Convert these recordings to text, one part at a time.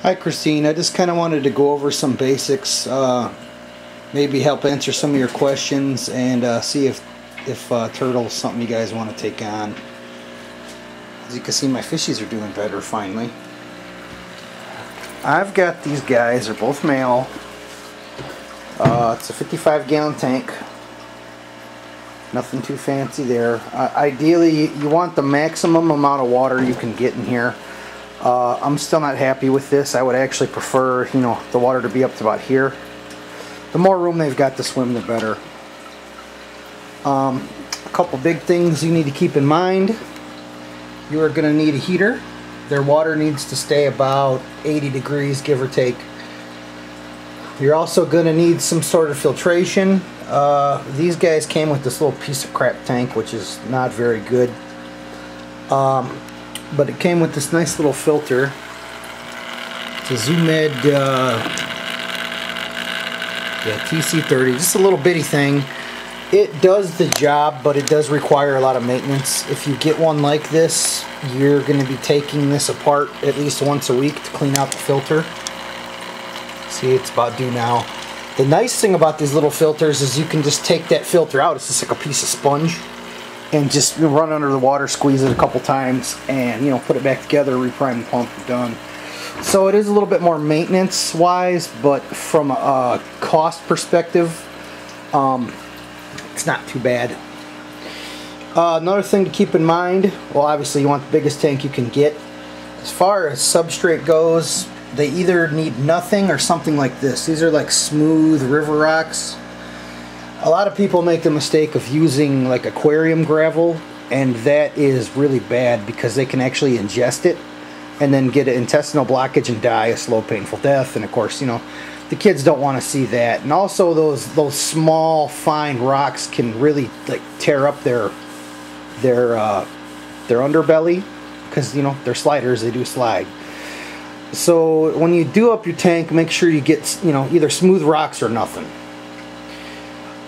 Hi Christine, I just kind of wanted to go over some basics, maybe help answer some of your questions and see if turtle is something you guys want to take on. As you can see, my fishies are doing better finally. I've got these guys, they're both male. It's a 55-gallon tank. Nothing too fancy there. Ideally, you want the maximum amount of water you can get in here. I'm still not happy with this. I would actually prefer, the water to be up to about here. The more room they've got to swim, the better. A couple big things you need to keep in mind. You are going to need a heater. Their water needs to stay about 80 degrees, give or take. You're also going to need some sort of filtration. These guys came with this little piece of crap tank, which is not very good. But it came with this nice little filter. It's a Zoomed TC30, just a little bitty thing. It does the job, but it does require a lot of maintenance. If you get one like this, you're going to be taking this apart at least once a week to clean out the filter. See, it's about due now. The nice thing about these little filters is you can just take that filter out. It's just like a piece of sponge. And just run under the water, squeeze it a couple times, and put it back together, reprime the pump, done. So it is a little bit more maintenance wise, but from a cost perspective, it's not too bad. Another thing to keep in mind, well, obviously you want the biggest tank you can get. As far as substrate goes, they either need nothing or something like this. These are like smooth river rocks. A lot of people make the mistake of using like aquarium gravel, and that is really bad because they can actually ingest it and then get an intestinal blockage and die a slow, painful death. And of course, the kids don't want to see that. And also those small, fine rocks can really like tear up their underbelly because they're sliders, they do slide. So when you do up your tank, make sure you get either smooth rocks or nothing.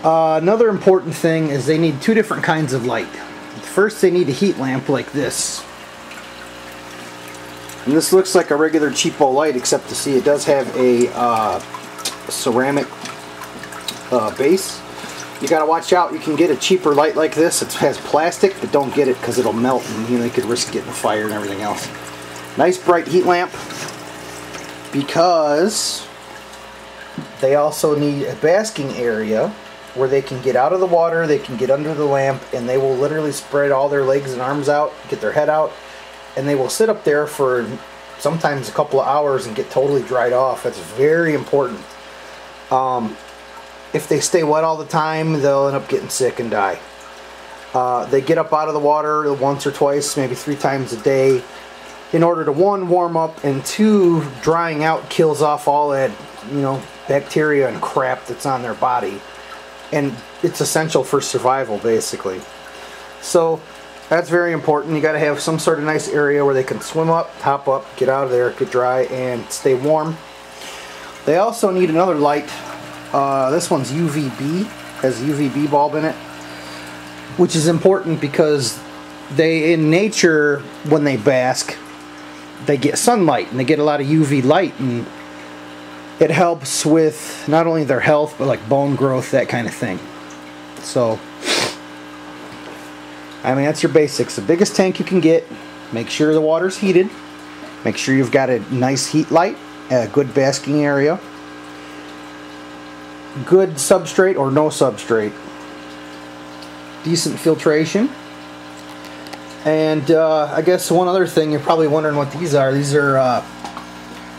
Another important thing is they need two different kinds of light. First, they need a heat lamp like this. And this looks like a regular cheapo light, except to see it does have a ceramic base. You gotta watch out. You can get a cheaper light like this. It has plastic, but don't get it because it'll melt and you could risk getting a fire and everything else. Nice bright heat lamp, because they also need a basking area where they can get out of the water, they can get under the lamp, and they will literally spread all their legs and arms out, get their head out, and they will sit up there for sometimes a couple of hours and get totally dried off. That's very important. If they stay wet all the time, they'll end up getting sick and die. They get up out of the water once or twice, maybe 3 times a day, in order to, 1, warm up, and 2, drying out kills off all that, bacteria and crap that's on their body. And it's essential for survival, basically. So that's very important. You got to have some sort of nice area where they can swim up, hop up, get out of there, get dry, and stay warm. They also need another light. This one's UVB, has a UVB bulb in it, which is important because they, in nature, when they bask, they get sunlight and they get a lot of UV light, and it helps with not only their health, but like bone growth, that kind of thing. So, that's your basics. The biggest tank you can get. Make sure the water's heated. Make sure you've got a nice heat light, a good basking area, good substrate or no substrate, decent filtration. And I guess one other thing, you're probably wondering what these are. These are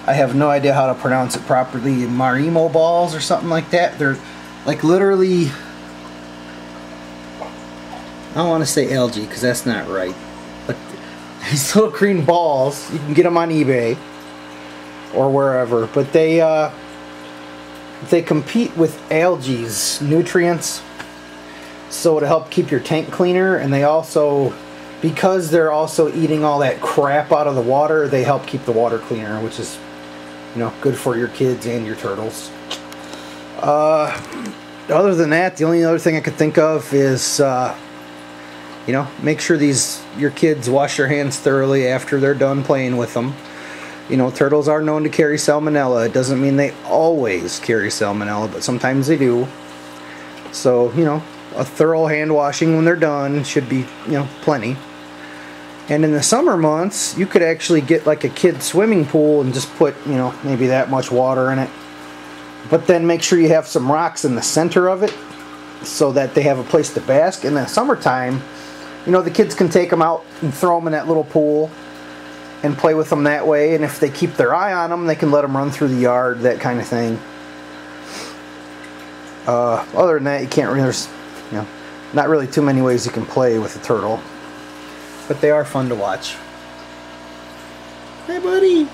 I have no idea how to pronounce it properly, Marimo balls or something like that. They're like literally, I don't want to say algae because that's not right, but these little green balls, you can get them on eBay or wherever, but they compete with algae's nutrients, so to help keep your tank cleaner. And they also, because they're also eating all that crap out of the water, they help keep the water cleaner, which is good for your kids and your turtles. Other than that, the only other thing I could think of is make sure your kids wash their hands thoroughly after they're done playing with them. You know, turtles are known to carry salmonella. It doesn't mean they always carry salmonella, but sometimes they do. So, you know, a thorough hand washing when they're done should be, you know, plenty. And in the summer months, you could actually get like a kid's swimming pool and just put, you know, maybe that much water in it. But then make sure you have some rocks in the center of it so that they have a place to bask. In the summertime, you know, the kids can take them out and throw them in that little pool and play with them that way. And if they keep their eye on them, they can let them run through the yard, that kind of thing. Other than that, you can't really, there's, you know, not really too many ways you can play with a turtle. But they are fun to watch. Hey, buddy!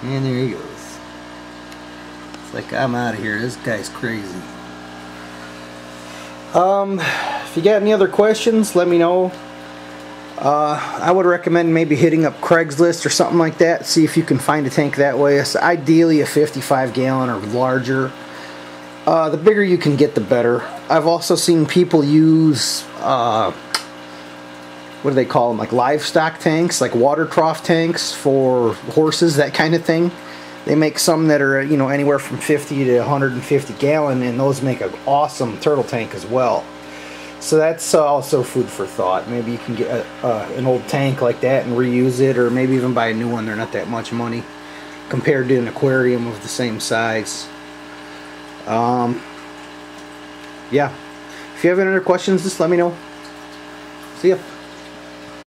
And there he goes. It's like, I'm out of here. This guy's crazy. If you got any other questions, let me know. I would recommend maybe hitting up Craigslist or something like that. See if you can find a tank that way. It's ideally a 55 gallon or larger. The bigger you can get, the better. I've also seen people use, what do they call them, like livestock tanks, like water trough tanks for horses, that kind of thing. They make some that are, you know, anywhere from 50 to 150 gallon, and those make an awesome turtle tank as well. So that's also food for thought. Maybe you can get an old tank like that and reuse it, or maybe even buy a new one. They're not that much money compared to an aquarium of the same size. Yeah. If you have any other questions, just let me know. See ya.